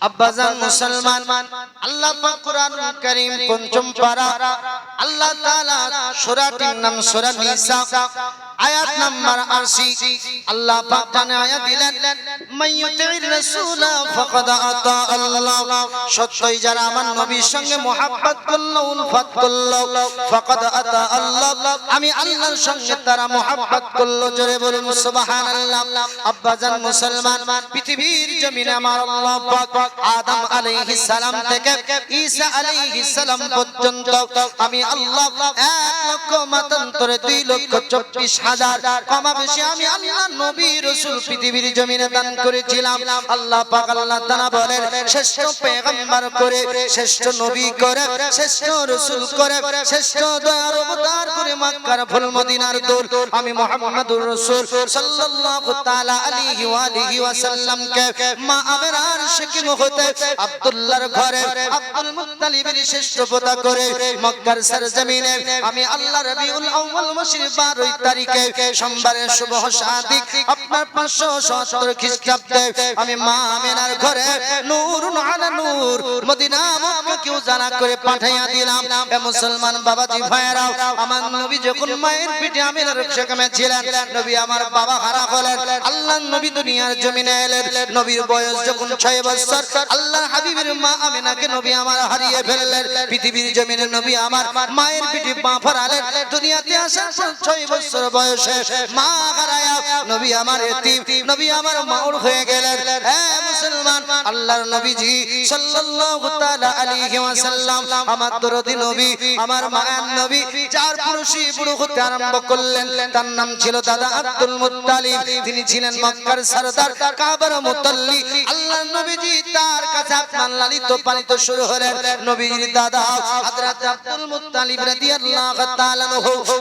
আব্বাজান মুসলমান, আল্লাহ পাক কুরআনুল কারীম পঞ্চম পারা আল্লাহ তাআলা সূরাটির নাম সূরা নিসা আয়াত নাম্বার 80 আল্লাহ পাক জানে আয়াত দিলেন মাইয়ুতির রাসূলা ফাকাদ আতা আল্লাহ, সত্যই যারা আমার নবীর সঙ্গে মুহাব্বত করলো উলফত করলো ফাকাদ আতা আল্লাহ, আমি আল্লাহর সঙ্গে তারা মুহাব্বত করলো। জোরে বলুন সুবহানাল্লাহ। আব্বাজান মুসলমান, পৃথিবীর জমিনে আমার আল্লাহ পাক আদম আলাইহিস সালাম থেকে ঈসা আলাইহিস সালাম পর্যন্ত আমি আল্লাহ 1,24,000 কমা বেশি আমি আল্লাহ নবী রাসূল পৃথিবীর জমিনে দান করেছিলাম। আল্লাহ পাক আল্লাহ তাআলা বলেন শ্রেষ্ঠ পয়গম্বর করে, শ্রেষ্ঠ নবী করে, শ্রেষ্ঠ রাসূল করে, শ্রেষ্ঠ দয়ার অবতার করে মক্কার ফুল মদিনার দূর আমি মুহাম্মদুর রাসূল সাল্লাল্লাহু তাআলা আলাইহি ওয়া আলিহি ওয়াসাল্লামকে মা আমেনার শাকিম হতে আব্দুল্লাহর ঘরে আব্দুল মুত্তালিবের শ্রেষ্ঠ পোতা করে মক্কার সরজমিনে আমি আল্লাহ রবিউল আউয়াল মাসের 12 তারিখে সোমবারের শুভ শাদিক আপনার 570 খ্রিস্টাব্দে আমি মা আমেনার ঘরে নূরুন আলা নূর মদিনা মক্কাকে উজালা করে পাঠাইয়া দিলাম। এ মুসলমান বাবাজি ভাইরা, আমার নবী যখন মায়ের পেটে আমেনার শাকিমে ছিলেন, নবী আমার বাবা হারা হলেন, আল্লাহর নবী দুনিয়ার জমিনে এলেন। নবীর বয়স যখন 6 বছর, আল্লাহর হাবিবের মা আমেনাকে নবী আমার হারিয়ে ফেললেন। পৃথিবীর জমিনে নবী আমার মায়ের পেটে পা ফেরালেন। দুনিয়াতে আসার 6 বছর বয়সে মা হারায়া নবী আমার এতিম, নবী আমার মাউর হয়ে গেলেন। হে মুসলমান, আল্লাহর নবীজি সাল্লাল্লাহু তাআলা আলাইহি ওয়াসাল্লাম আমার দরদি নবী, আমার মায়ের নবী, যার পুরুষই বুড়ো হতে আরম্ভ করলেন, তার নাম ছিল দাদা আব্দুল মুত্তালিব। তিনি ছিলেন মক্কার সরদার, কাবার মুতাল্লি। আল্লাহর নবীজি তার কাছে আপনার লালিত পালিত শুরু হলেন। নবীজির দাদা হযরত আব্দুল মুত্তালিব রাদিয়াল্লাহু তাআলা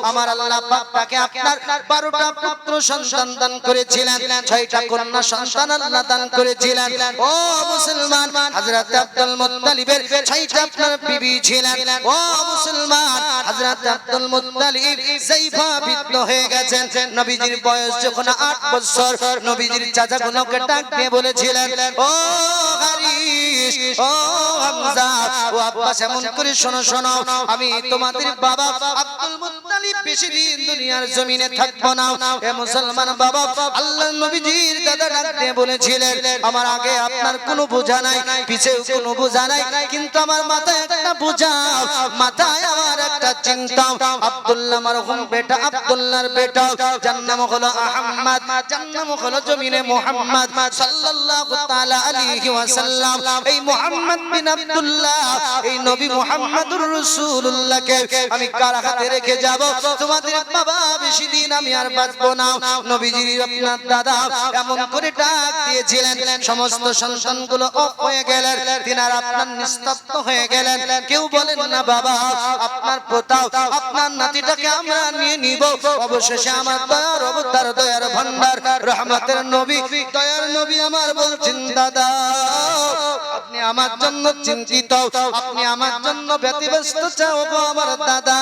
আমার আল্লাহ পাক তাকে আপনার 12টা পুত্র সন্তান দান করেছিলেন, 6টা কন্যা সন্তান আল্লাহ দান করেছিলেন। ও মুসলমান, হযরত আব্দুল মুত্তালিবের 6টা আপনার বিবি ছিলেন। ও মুসলমান, হযরত আব্দুল মুত্তালিব যায়ফা বিদ্য হয়ে গেছেন। নবীজির বয়স যখন 8 বছর, নবীজির চাচা গুলোকে ডাক দিয়ে বলেছিলেন ও হারিস, ও হামজা, ও আব্বাস, এমন করে শোনো শোনো, আমি তোমাদের বাবা আব্দুল মুত্তালিব বেশি দিন দুনিয়ার জমিনে থাকবো না। এ মুসলমান বাবা, আল্লাহর নবীজির দাদা ডাক দিয়ে বলেছিলেন আমার আগে আপনার কোনো বোঝা নাই, পিছেও কোনো বোঝা নাই, কিন্তু আমার মাথায় একটা বোঝা, মাথায় আমার একটা চিন্তা। আব্দুল্লাহ মারহুম বেটা, আব্দুল্লাহর বেটা, যার নাম হলো আহমদ, যার নাম হলো জমিনে মুহাম্মদ সাল্লাল্লাহু তাআলা আলাইহি ওয়াসাল্লাম। এই মুহাম্মদ বিন আব্দুল্লাহ, এই নবী মুহাম্মদুর রাসূলুল্লাহকে আমি কার হাতে রেখে যাব? তোমাদের বাবা বেশি দিন আমি আর বাঁচবো না। নবীজির আপনার দাদা এমন করে ডাক দিয়েছিলেন, সমস্ত সন্তানগুলো অফ হয়ে গেলেন, তিনারা আপনার নিস্তব্ধ হয়ে গেলেন। কেউ বলেন না বাবা আপনার পোতাও, আপনার নাতিটাকে আমরা নিয়ে নিব। অবশেষে আমার দয়ার অবতার, দয়ার ভান্ডার, রহমতের নবী, দয়ার নবী আমার বলছেন দাদা আপনি আমার জন্য চিন্তিত, আপনি আমার জন্য ব্যতিব্যস্ত চাও গো আমার দাদা।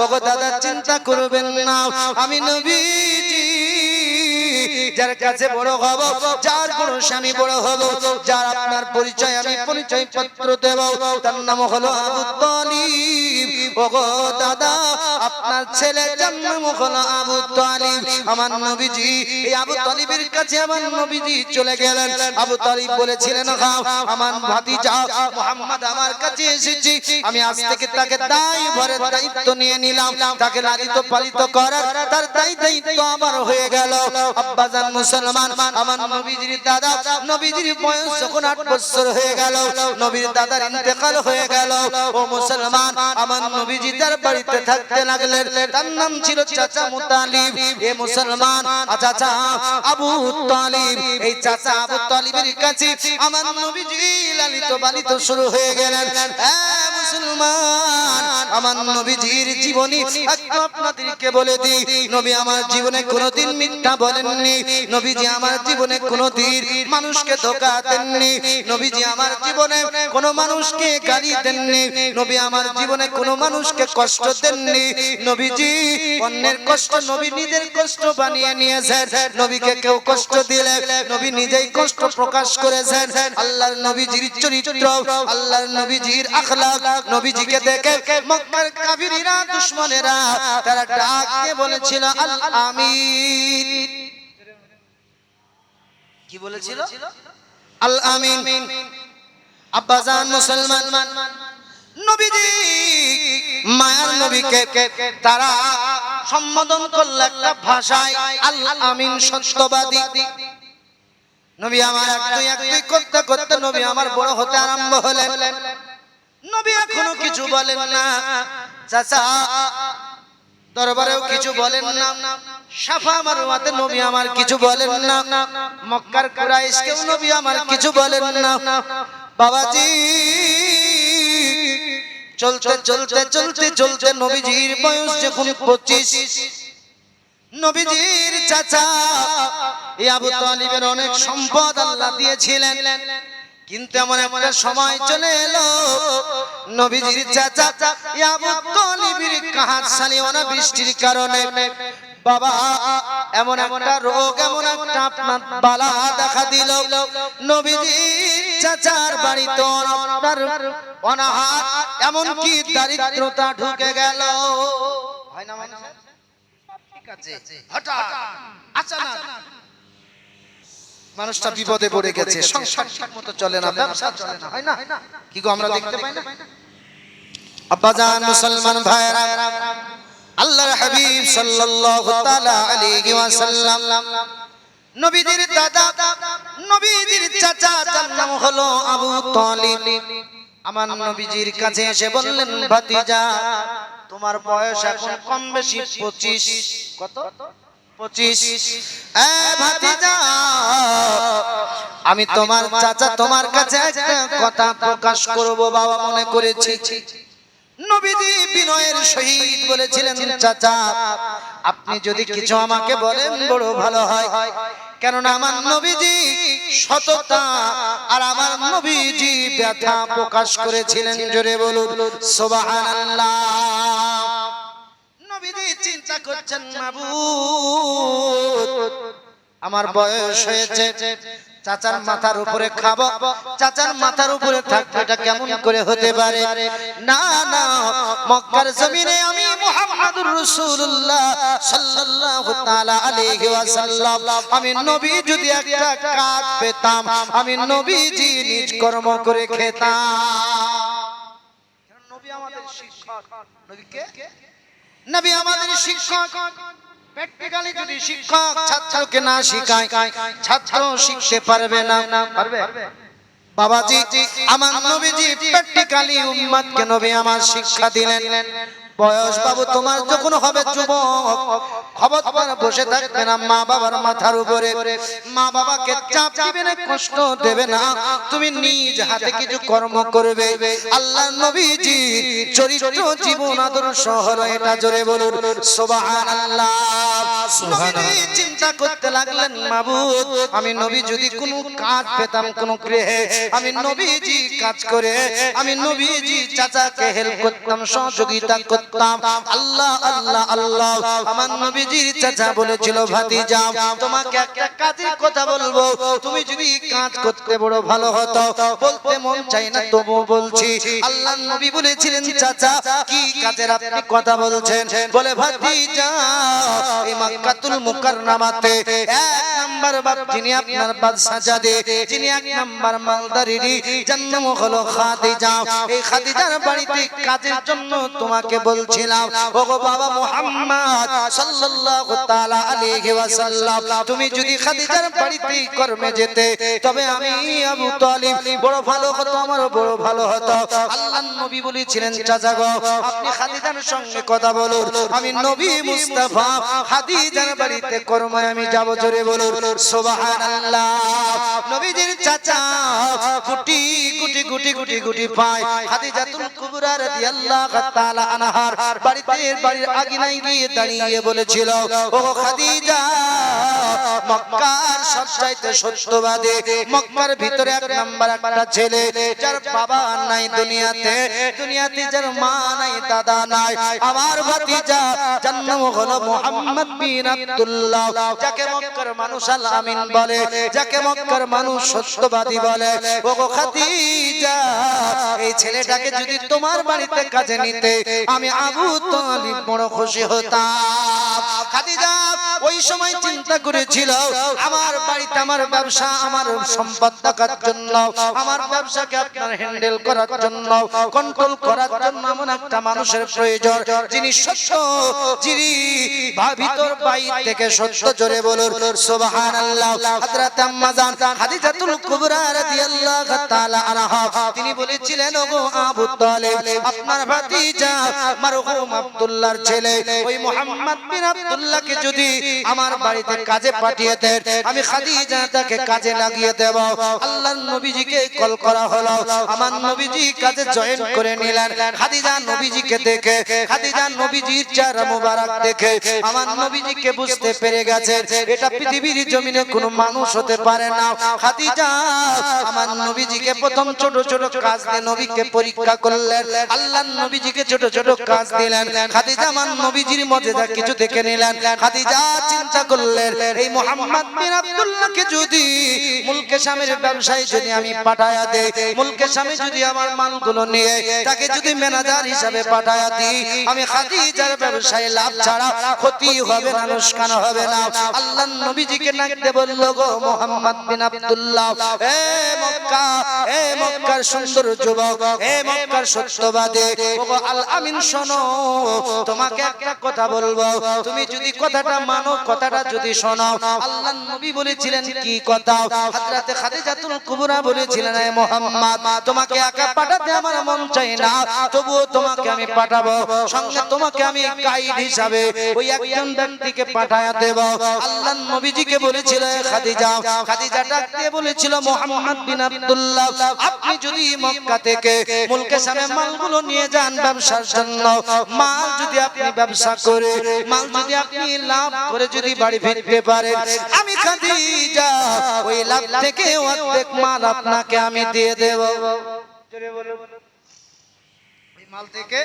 ওগো দাদা চিন্তা করবেন না, আমি নবীজি যার কাছে বড় হব, যার পুরুষ আমি বড় হব, যার আপনার পরিচয় আমি পরিচয় পত্র দেব, তার নাম হলো আবু তালিব। ওগো দাদা আপনার ছেলে জন্ম হলো আবু তালিব। আমার নবীজি এই আবু তালিবের কাছে আমার নবীজি চলে গেলেন। আবু তালিব বলেছিলেন আমার ভাতিজা মুহাম্মদ আমার কাছে এসেছি, আমি আজ থেকে তাকে দায় ভরে দায়িত্ব নিয়ে নিলাম, তাকে লালিত পালিত করার তার দায়িত্ব আমার হয়ে গেল। আব্বাজান মুসলমান, আমার নবীজির দাদা, নবীজির বয়স যখন 8 বছর হয়ে গেল, নবীর দাদার ইন্তেকাল হয়ে গেল। ও মুসলমান, আমার নবীজি তার বাড়িতে থাকতে লাগলেন, তার নাম ছিল চাচা মুতালিব। এ মুসলমান, চাচা আবু তালিব, এই চাচা আবু তালিবের কাছে আমার নবীজি লালিত পালিত শুরু হয়ে গেলেন। এ মুসলমান, আমার নবীজির জীবনী একটু আপনাদেরকে বলে দিই। নবী আমার জীবনে কোনোদিন মিথ্যা বলেননি, নবীজি আমার জীবনে কোনোদিন মানুষকে ধোঁকা দেননি, নবীজি আমার জীবনে কোনো মানুষকে গালি দেননি, নবী আমার জীবনে কোনো মানুষকে কষ্ট দেননি, নবীজি অন্যের কষ্ট নবী নিজের কষ্ট বানিয়ে নিয়েছেন। নবীকে কেউ কষ্ট দিলে নবী নিজেই কষ্ট প্রকাশ করেছেন। আল্লাহর নবীজির চরিত্র, আল্লাহর নবীজির আখলাক, নবীজিকে দেখে মক্কার কাফিররা দুশমনেরা তারা ডাক দিয়ে বলেছিল আল আমিন। কি বলেছিল? আল আমিন। আব্বাজান মুসলমান, নবীজি মায়ার নবীকে তারা সম্বোধন করল একটা ভাষায় আল আমিন, সত্যবাদী। নবী আমার এক দুই করতে করতে নবী আমার বড় হতে আরম্ভ হলেন। নবী এখনো কিছু বলেন না, চাচা দরবারেও কিছু বলেন না, সাফা মারওয়াতে নবী আমার কিছু বলেন না, মক্কার কুরাইশকেও নবী আমার কিছু বলেন না। বাবাজি চলতে চলতে চলতে চলতে নবীজির বয়স যখন 25, নবীজির চাচা আবু তালিবের অনেক সম্পদ আল্লাহ দিয়েছিলেন, কিন্তু এমন একটা সময় চলে এলো নবীজির চাচা আবু তালিবের কাহাতশালী অনাবৃষ্টির কারণে বাবা এমন একটা রোগ, এমন একটা আপনার বালা দেখা দিল। নবীজির চাচার বাড়িতে আপনার অনাহার, এমন কি দারিদ্রতা ঢুকে গেল। হয় না মানুষের? ঠিক আছে, হঠাৎ আচানক মানুষটা বিপদে পড়ে গেছে, সংসার ঠিকমতো চলে না, ব্যবসা চলে না, হয় না? কি গো আমরা দেখতে পাই না? আব্বাজান মুসলমান ভাইরা, আল্লাহর হাবিব সাল্লাল্লাহু তাআলা আলাইহি ওয়াসাল্লাম নবীজির দাদা, নবীজির চাচা, যার নাম হলো আবু তালিব, আমার নবীজির কাছে এসে বললেন ভাতিজা তোমার বয়স এখন কম বেশি 25। কত? 25। ভাতিজা আমি তোমার চাচা তোমার কাছে একটা কথা প্রকাশ করব বাবা মনে করেছি। নবীজি বিনয়ের সহিত বলেছিলেন চাচা আপনি যদি কিছু আমাকে বলেন বড় ভালো হয়, কেননা আমার নবীজি সততা আর আমার নবীজি ব্যথা প্রকাশ করেছিলেন। জোরে বলুন সুবহানাল্লাহ। নবীজি চিন্তা করছেন মাবুদ আমার বয়স হয়েছে, চাচার মাথার উপরে খাবো, চাচার মাথার উপরে থাকবো, এটা কেমন করে হতে পারে? না না, মক্কার জমিনে আমি মুহাম্মদুর রাসূলুল্লাহ সাল্লাল্লাহু তাআলা আলাইহি ওয়াসাল্লাম আমি নবী যদি একটা কাজ পেতাম আমি নবীজি নিজ কর্ম করে খেতাম। নবী আমাদের শিক্ষক। নবী কে? নবী আমাদের শিক্ষক। প্র্যাকটিক্যালি যদি শিক্ষক ছাত্রকে না শিখায় ছাত্র শিখতে পারবে না। পারবে? বাবাজি আমার নবীজি প্র্যাকটিক্যালি উম্মতকে নবী আমার শিক্ষা দিলেন। বয়স বাবু তোমার যখন হবে যুবক, খবরদার বসে থাকবে না মা বাবার মাথার উপরে, মা বাবাকে চাপ দিবে না, কষ্ট দেবে না, তুমি নিজ হাতে কিছু কর্ম করবে। আল্লাহর নবীজি চরিত্র জীবন আদর্শ হলো এটা। জোরে বলুন সুবহানাল্লাহ। নবীজি চিন্তা করতে লাগলেন মাবুদ আমি নবী যদি কোনো কাজ পেতাম কোন গৃহে আমি নবীজি কাজ করে আমি নবীজি চাচাকে হেল্প করতাম, সহযোগিতা করতাম। আল্লাহ আল্লাহ আল্লাহ আমার নবীজির চাচা বলেছিল ভাতিজা তোমাকে একটা কাজের কথা বলবো, তুমি যদি কাজ করতে বড় ভালো হতো। বলতে মন চাই না তবু বলছি। আল্লাহর নবী বলেছিলেন চাচা কি কাজের আপনি কথা বলছেন? বলে ভাতিজা এই মক্কাতুল মুকাররমাতে এক নাম্বার বাপ যিনি আপনার বাদশা জাদে, যিনি এক নাম্বার মালদারি, যার নাম হলো খাদিজা, এই খাদিজার বাড়িতে কাজের জন্য তোমাকে বলছিলাম ওগো বাবা মুহাম্মদ সাল্লাল্লাহু তাআলা আলাইহি ওয়াসাল্লাম তুমি যদি খাদিজার বাড়িতে কর্মে যেতে তবে আমি আবু তালিব বড় ভালো হতো, আমার বড় ভালো হতো। আল্লাহর নবী বলেছিলেন চাচা গো আপনি খাদিজার সঙ্গে কথা বলুন, আমি নবী মুস্তাফা খাদিজার বাড়িতে কর্মে আমি যাব। জোরে বলুন সুবহানাল্লাহ। নবীজির চাচা কোটি কোটি গুটি পায় খাদিজাতুল কুবরা রাদিয়াল্লাহু তাআলা আনহার বাড়ির আঙিনায় গিয়ে দাঁড়িয়ে বলেছিল, ও খাদিজা, মক্কার সবচাইতে সত্যবাদী, মক্কার ভিতরে এক নাম্বার একটা ছেলে, যার বাবা নাই দুনিয়াতে যার মা নাই দাদা নাই, আমার ভাতিজা, যার নাম হলো মুহাম্মদ বিন আব্দুল্লাহ, যাকে মক্কার মানুষ আল আমিন বলে, যাকে মক্কার মানুষ সত্যবাদী বলে। ও খাদিজা, এই ছেলেটাকে যদি তোমার বাড়িতে কাজে নিতে আমি আবু তালিব বড় খুশি হতাম। খাদিজা ওই সময় চিন্তা করেছিল, আমার বাড়িতে আমার ব্যবসা, আমার সম্পদ থাকার জন্য, আমার ব্যবসাকে আপনার হ্যান্ডেল করার জন্য, কন্ট্রোল করার জন্য এমন একটা মানুষের প্রয়োজন, যিনি সত্য, যিনি ভিতর বাইর থেকে সত্য। জোরে বলুন সুবহানাল্লাহ। হযরত আম্মা জান খাদিজাতুল কুবরা রাদিয়াল্লাহু তাআলা আনহা তিনি বলেছিলেন, ওগো আবু তালিব, আপনার ভাতিজা মারহুম আব্দুল্লাহর ছেলে ওই মুহাম্মদ বিন আব্দুল্লাহকে যদি আমার বাড়িতে কাজে পাঠিয়ে দেন, আমি খাদিজা তাকে কাজে লাগিয়ে দেব। আল্লাহর নবীজিকে কল করা হলো, আমার নবীজি কাজে জয়েন করে নিলেন। খাদিজা নবীজিকে দেখে, খাদিজা নবীজির চেহারা মোবারক দেখে আমার নবীজিকে বুঝতে পেরে গেছে এটা পৃথিবীর জমিনে কোনো মানুষ হতে পারে না। খাদিজা আমার নবীজিকে প্রথম ছোট ছোট কাজ দিয়ে নবীকে পরীক্ষা করলেন, আল্লাহর নবীজিকে ছোট ছোট কাজ দিলেন। খাদিজা আমার নবীজির মর্যাদা কিছু দেখে নিলেন। খাদিজা চিন্তা করলেন, এই মুহাম্মদ বিন আব্দুল্লাহকে যদি মুলকে শামের ব্যবসায় যদি আমি পাঠায়া দেই, মুলকে শামে যদি আমার মালগুলো নিয়ে তাকে যদি ম্যানেজার হিসাবে পাঠায়া দিই, আমি খাদিজার ব্যবসায় লাভ ছাড়া ক্ষতি হবে না, লোকসান হবে না। আল্লাহর নবীজিকে ডাকতে বলল, গো মুহাম্মদ বিন আব্দুল্লাহ, এ মক্কা, এ মক্কার সুন্দর যুবক, এ মক্কার সত্যবাদী, ওগো আল আমিন, শোনো, তোমাকে একটা কথা বলবো, তুমি যদি কথাটা মানো, কথাটা যদি শোনো। আল্লাহর নবী বলেছিলেন, কি কথা? হযরত খাদিজাতুল কুবরা বলেছিলেন, এ মুহাম্মদ, তোমাকে একা পাঠাতে আমার মন চাই না, তবুও তোমাকে আমি পাঠাবো, সঙ্গে তোমাকে আমি গাইড হিসাবে ওই একজন ব্যক্তিকে পাঠায়া দেব। আল্লাহর নবীজিকে বলেছিল, খাদিজা, খাদিজা ডাক দিয়ে বলেছিল, মুহাম্মদ বিন আব্দুল্লাহ, আপনি যদি মক্কা থেকে মুলকে শামে মালগুলো নিয়ে যান ব্যবসার জন্য, মাল যদি আপনি ব্যবসা করে, মাল যদি আপনি লাভ করে যদি বাড়ি ফিরতে পারেন, আমি খাদিজা ওই লাভ থেকে অর্ধেক মাল আপনাকে আমি দিয়ে দেব। জোরে বলুন, মাল থেকে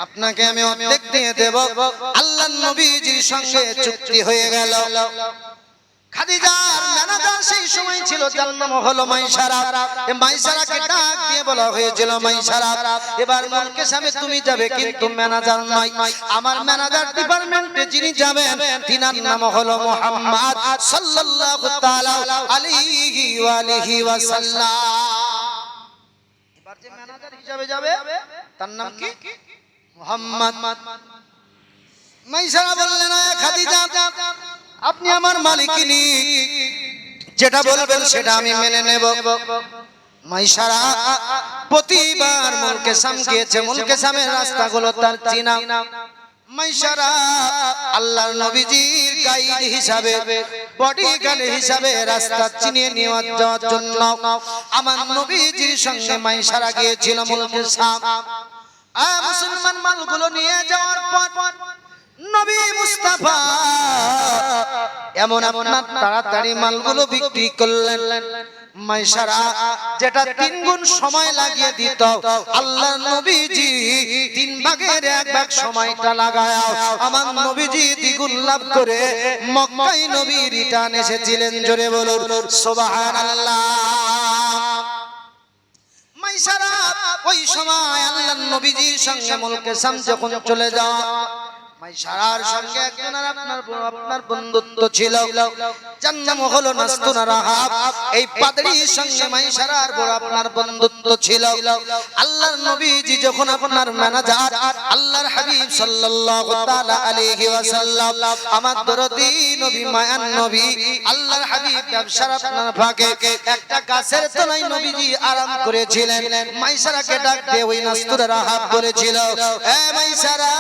আপনাকে আমি অর্ধেক দিয়ে দেব। আল্লাহর নবীজির সঙ্গে চুক্তি হয়ে গেল। খাদিজার ম্যানেজার সেই সময় ছিল, যার নাম হলো মাইসারা। এই মাইসারাকে ডাক দিয়ে বলা হয়েছিল, মাইসারা, এবার মুলকে শামে তুমি যাবে, কিন্তু ম্যানেজার নয়, আমার ম্যানেজার ডিপার্টমেন্টে যিনি যাবেন তিনার নাম হলো মুহাম্মদ সাল্লাল্লাহু তাআলা আলাইহি ওয়া আলিহি ওয়াসাল্লাম। এবার যে ম্যানেজার হিসাবে যাবে তার নাম কি? মুহাম্মদ। মাইসারা বললেন, খাদিজা, আপনি আমার মালিকিনী, যেটা বলবেন সেটা আমি মেনে নেব। মাইসারা প্রতিবার মুলকে শাম গিয়েছে, মুলকে শামের রাস্তাগুলো তার চিনা। মাইসারা আল্লাহর নবীজির গাইড হিসাবে, বডিগার্ড হিসাবে রাস্তা চিনিয়ে নিয়ে যাওয়ার জন্য আমার নবীজির সঙ্গে মাইসারা গিয়েছিল মুলকে শাম। মুসলমান মালগুলো নিয়ে যাওয়ার পর নবী মুস্তাফা এমন আপনার তাড়াতাড়ি মালগুলো বিক্রি করলেন। মাইসারা যেটা 3 গুণ সময় লাগিয়ে দিত, আল্লাহর নবীজি 3 ভাগের 1 ভাগ সময়টা লাগায় আমার নবীজি দ্বিগুণ লাভ করে মক্কায় নবী রিটার্ন এসেছিলেন। জোরে বলুন সুবহানাল্লাহ। মাইসারা ওই সময় আল্লাহর নবীজির সঙ্গে মুলকে শাম যখন চলে যাওয়া, মাইসারার সঙ্গে একজন আপনার বন্ধুত্ব ছিল, যার নাম হলো নাস্তুন রাহাব। এই পাদরির সঙ্গে মাইসারার বড় আপনার বন্ধুত্ব ছিল। আল্লাহর নবীজি যখন আপনার ম্যানেজার, আল্লাহর হাবিব সাল্লাল্লাহু তাআলা আলাইহি ওয়াসাল্লাম, আমার দরদি নবী, মায়ান নবী, আল্লাহর হাবিব ব্যবসার আপনার ভাগে একটা গাছের তলায় নবীজি আরাম করেছিলেন। মাইসারাকে ডাক দিয়ে ওই নাস্তুন রাহাব বলেছিল, এ মাইসারা,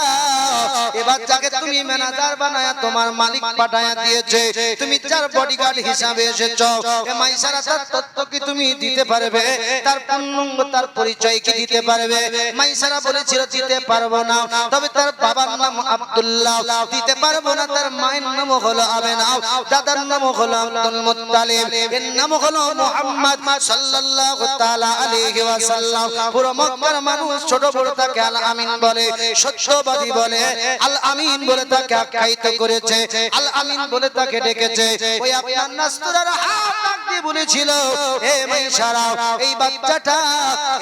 এবার যাকে তুমি ম্যানেজার বানায়া তোমার মালিক পাঠায়া দিয়েছে, তুমি 4 বডিগার্ড হিসাবে এসেছো, এ মাইসারা তার তথ্য কি তুমি দিতে পারবে? তার পূর্ণাঙ্গ তার পরিচয় কি দিতে পারবে? মাইসারা বলেছিল দিতে পারবো না, তবে তার বাবার নাম আব্দুল্লাহ দিতে পারবো না, তার মায়ের নাম হলো আমেনা, দাদার নাম হলো আব্দুল মুত্তালিব, এর নাম হলো মুহাম্মদ সাল্লাল্লাহু তাআলা আলাইহি ওয়াসাল্লাম। পুরো মক্কার মানুষ ছোট বড় তাকে আল আমিন বলে, সত্যবাদী বলে, আল আমিন বলে তাকে আখ্যায়িত করেছে, আল আমিন বলে তাকে ডেকেছে। ওই আপনার নাসতুরার হাত ডাক দিয়ে বলেছিল, হে মাইসারা, এই বাচ্চাটা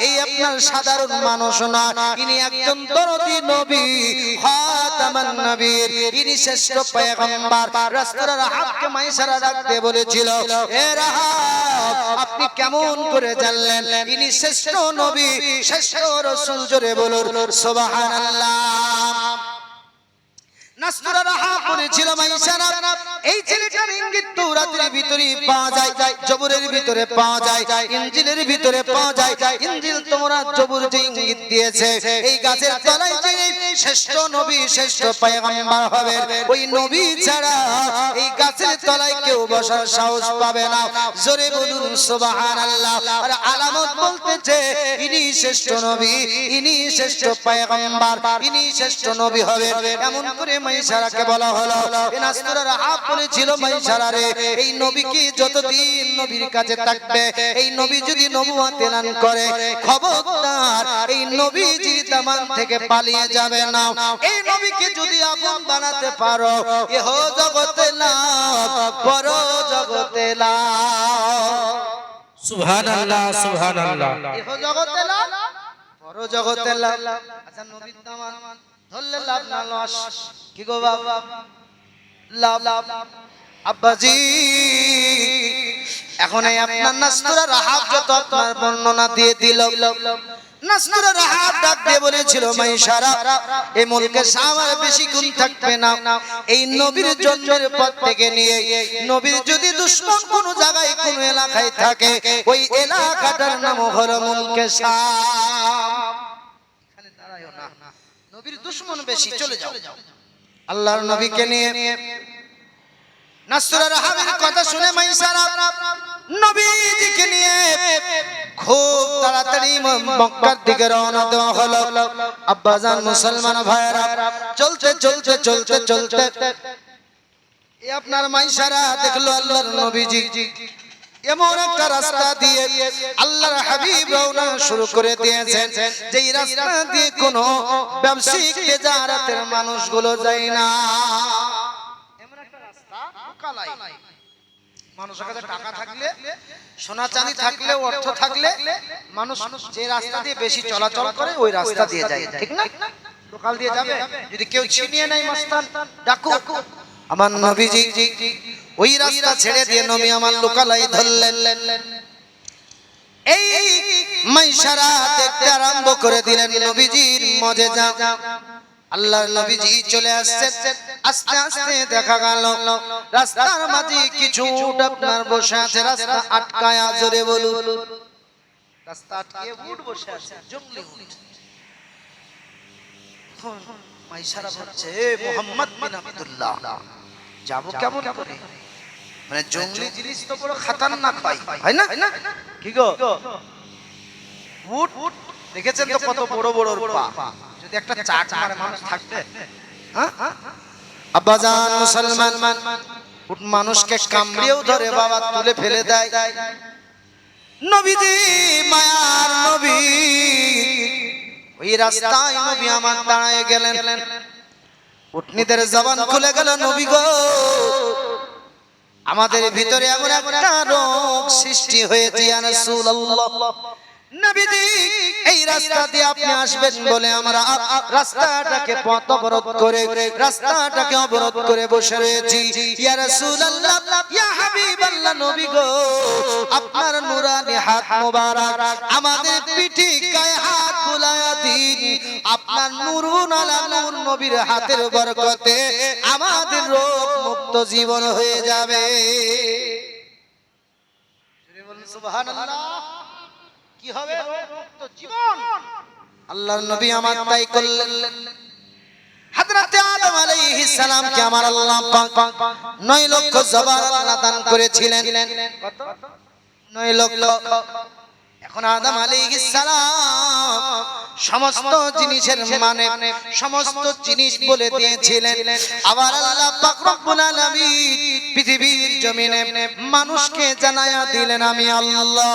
এই আপনার সাধারণ মানুষ না, ইনি একজন দরদি নবী, খাতামান নবীর, ইনি শ্রেষ্ঠ পয়গম্বর। রাসূলের হাতকে মাইসারা ডাক দিয়ে বলেছিল, হে রাহাব, আপনি কেমন করে জানলেন ইনি শ্রেষ্ঠ নবী, শ্রেষ্ঠ রাসূল? জোরে বলুন সুবহানাল্লাহ। নাসতুরা রাহাব বলেছিল, মাইসারা, এই ছেলেটার ইঙ্গিত তাওরাতের ভিতরে পাওয়া যায়, জবুরের ভিতরে পাওয়া যায়, ইনজিলের ভিতরে পাওয়া যায়। ইনজিল তাওরাত জবুর যে ইঙ্গিত দিয়েছে, এই গাছের তলায় যিনি শ্রেষ্ঠ নবী, শ্রেষ্ঠ পয়গম্বর হবে, ওই নবী ছাড়া এই গাছের তলায় কেউ বসার সাহস পাবে না। জোরে বলুন সুবহানাল্লাহ। আর আলামত বলতেছে ইনি শ্রেষ্ঠ নবী, ইনি শ্রেষ্ঠ পয়গম্বর, ইনি শ্রেষ্ঠ নবী হবে। এমন করে মাইসারাকে বলা হলো। নাসতুরা রাহাব বলেছিল, মাইসারা রে, এই নবীকে যতদিন নবীর কাছে থাকবে, এই নবী যদি নবুয়ত এলান করে, খবরদার এই নবীজি দামান থেকে পালিয়ে যাবে না। এই নবীকে যদি আপন বানাতে পারো, ইহ জগতে লাভ, পর জগতে লাভ। সুবহানাল্লাহ, সুবহানাল্লাহ। ইহ জগতে লাভ, পর জগতে লাভ। আচ্ছা, নবীর দামান ধরলে লাভ না লস? কি গো বাবা, লাভ। আব্বাজি, এখন এই আপনার নাসতুরা রাহাব যত আপনার বর্ণনা দিয়ে দিল, নাসতুরা রাহাব ডাক দিয়ে বলেছিল, মাইসারা, এই মুলকে সামার বেশি গুণ থাকবে না। এই নবীর জন্মের পর থেকে নিয়ে নবীর যদি দুশমন কোন জায়গায় কোন এলাকায় থাকে, ওই এলাকাটার নাম হলো মুলকে শাম। এখানে দাঁড়ায়ও না, নবীর দুশমন বেশি, চলে যাও। আল্লাহর নবীকে নিয়ে নাসতুরা রাহাবের কথা শুনে মাইসারা নবীজিকে নিয়ে খুব তাড়াতাড়ি মক্কার দিকে রওনা দেওয়া হলো। আব্বাজান মুসলমান ভাইরা, চলতে চলতে চলতে চলতে এই আপনার মাইসারা দেখলো আল্লাহর নবীজি এমন একটা রাস্তা দিয়ে আল্লাহর হাবিব রওনা শুরু করে দিয়েছেন, যেই রাস্তা দিয়ে কোনো ব্যবসায়িক তেজারাতের মানুষগুলো যায় না। এমন একটা রাস্তা, কালাই মানুষের কাছে টাকা থাকলে, সোনা চাঁদি থাকলে, অর্থ থাকলে মানুষ যে রাস্তা দিয়ে বেশি চলাচল করে ওই রাস্তা দিয়ে যায়, ঠিক না? লোকাল দিয়ে যাবে, যদি কেউ ছিনিয়ে নেয় মাস্তান ডাকো। আমার নবীজি ওই রাস্তা ছেড়ে দিয়ে নবী আমার লোকালাই ধরলেন। এই মাইসারা দেখতে আরম্ভ করে দিলেন নবীজির মজেজা। আল্লাহর নবীজি চলে আসছেন, আস্তে আস্তে দেখা গেল রাস্তার মাঝে কিছু উট আপনার বসে আছে, রাস্তা আটকায়া। জোরে বলুন, রাস্তা আটকিয়ে উট বসে আছে, জঙ্গলি উট। মাইসারা বলছে, মুহাম্মদ বিন আব্দুল্লাহ, যাবো কেমন করে? মানে জঙ্গলি জিনিস তো বড় খতরনাক হয় না? কি গো, উট দেখেছেন তো কত বড় বড় পা, যদি একটা চাট মারে মানুষ থাকবে? হ্যাঁ, আব্বাজান মুসলমান, উট মানুষকে কামড়েও ধরে বাবা, তুলে ফেলে দেয়। নবীজি মায়ার নবী, ওই রাস্তায় নবী আমার দাঁড়ায় গেলেন। উটনিদের জবান খুলে গেল, নবী গো, আমাদের ভিতরে এমন একটা রোগ সৃষ্টি হয়েছে, ইয়া রাসূলুল্লাহ, নবীজি এই রাস্তা দিয়ে আপনি আসবেন বলে আমরা রাস্তাটাকে পথ অবরোধ করে, রাস্তাটাকে অবরোধ করে বসে রয়েছি। ইয়া রাসূলুল্লাহ, ইয়া হাবিবাল্লাহ, নবী গো, আপনার নূরানি হাত মোবারক আমাদের পিঠে গায়ে হাত বুলায়া দিন। আপনার নূরুন আলা নূর নবীর হাতের বরকতে আমাদের রোগ মুক্ত জীবন হয়ে যাবে। সুবহানাল্লাহ। কি হবে? মুক্ত জীবন। আল্লাহর নবী আমার তাই করলেন। হযরত হযরত আদম আলাইহিস সালামকে আমার আল্লাহ পাক 9 লক্ষ জবান আল্লাহ দান করেছিলেন। কত? 9 লক্ষ। এখন আদম আলাইহিস সালাম সমস্ত জিনিসের মানে সমস্ত জিনিস বলে দিয়েছিলেন। আবার আল্লাহ পাক রব্বুল আলামিন পৃথিবীর জমিনে মানুষকে জানায়া দিলেন আমি আল্লাহ।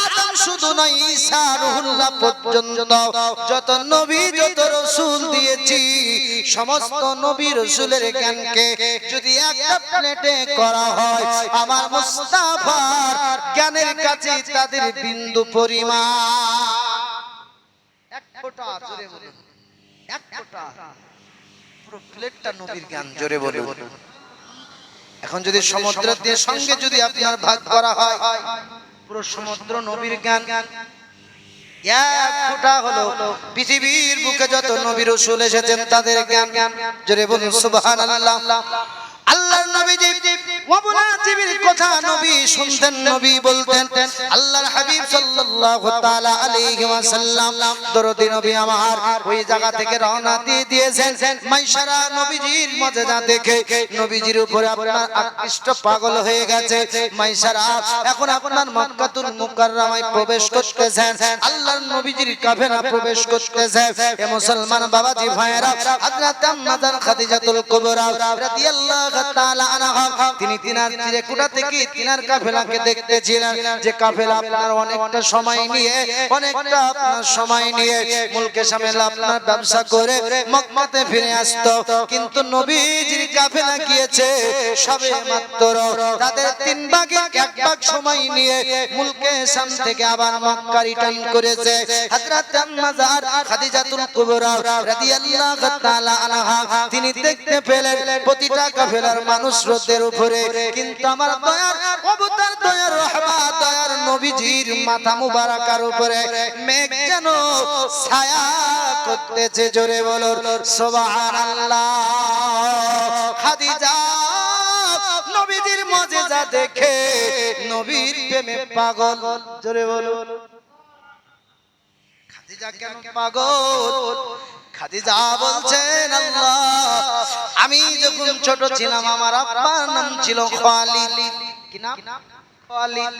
আদম শুধু নয়, ঈসা রুহুল্লাহ পর্যন্ত যত নবী যত রাসূল দিয়েছি, সমস্ত নবী রাসূলের জ্ঞানকে যদি একটা প্লেটে করা হয়, আমার মুস্তাফার জ্ঞানের কাছে তাদের বিন্দু পরিমাণ এক ফোঁটা। জোরে বলুন, এক ফোঁটা। পুরো প্লেটটা নবীর জ্ঞান। জোরে বলুন। এখন যদি সমুদ্রের সঙ্গে যদি আপনার ভাগ করা হয়, পুরো সমুদ্র নবীর জ্ঞান। এক ফোঁটা হলো পৃথিবীর বুকে যত নবী রাসূল এসেছেন তাদের জ্ঞান। জোরে বলুন সুবহানাল্লাহ। আল্লাহর নবীজি ওয়াবুল আজিমের কথা নবী শুনতেন, নবী বলতেন। আল্লাহর হাবিব সাল্লাল্লাহু তাআলা আলাইহি ওয়াসাল্লাম দরদি নবী আমার ওই জায়গা থেকে রওনা দিয়ে দিয়েছেন। মাইশারা নবীজির মজেজা দেখে নবীজির উপরে আপনার আকৃষ্ট পাগল হয়ে গেছে। মাইশারা এখন আপনার মক্কাতুল মুকাররমায় প্রবেশ করতেছেন, আল্লাহর নবীজির কাফেলা প্রবেশ করতেছে। এ মুসলমান বাবাজি ভাইয়েরা, হযরত আম্মাজান খাদিজাতুল কুবরা রাদিয়াল্লাহু তাআলা আনহা তিনি তিনার চিরেকুটা থেকে তিনার কাফেলাকে দেখতেছিলেন যে কাফেলা আপনার অনেকটা সময় নিয়ে মুলকে শামিল আপনার ব্যবসা করে মক্কাতে ফিরে আসতো। কিন্তু নবীজির কাফেলা গিয়েছে সবে মাত্র তাদের 3 ভাগে 1 ভাগ সময় নিয়ে মুলকে শাম থেকে আবার মক্কা রিটার্ন করেছে। হযরত আম্মাজান খাদিজাতুল কুবরা রাদিয়াল্লাহু তাআলা আনহা তিনি দেখতে পেলেন প্রতিটা কাফেলার মানুষ রোদের উপরে, কিন্তু আমার দয়ার অবতার দয়ার রহমত দয়ার নবীজির মাথা মুবারাকার উপরে মেঘ যেন ছায়া করতেছে। জোরে বলো সুবহানাল্লাহ। খাদিজা নবীজির মুজিজা দেখে নবীর প্রেমে পাগল। জোরে বলো খাদিজা কেন পাগল? খাদিজা বলছেন আল্লাহ, আমি যখন ছোট ছিলাম আমার আব্বার নাম ছিল খালিদ। কি নাম? খালিদ।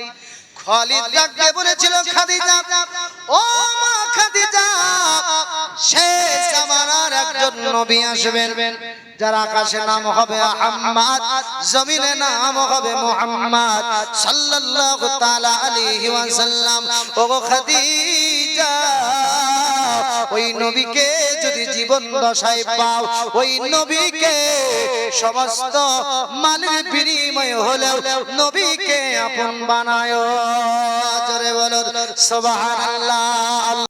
খালিদ ডাকতে বলেছিল খাদিজা, ও মা খাদিজা, শেষ জামানার একজন নবী আসবেন যার আকাশে নাম হবে আহমদ, জমিনে নাম হবে মুহাম্মদ সাল্লাল্লাহু তাআলা আলাইহি ওয়াসাল্লাম। ও খাদিজা, ওই নবীকে যদি জীবন দশায় পাও, ওই নবীকে সমস্ত মানের বিনিময় হলেও নবীকে আপন বানায়। জোরে বলো সুবহানাল্লাহ।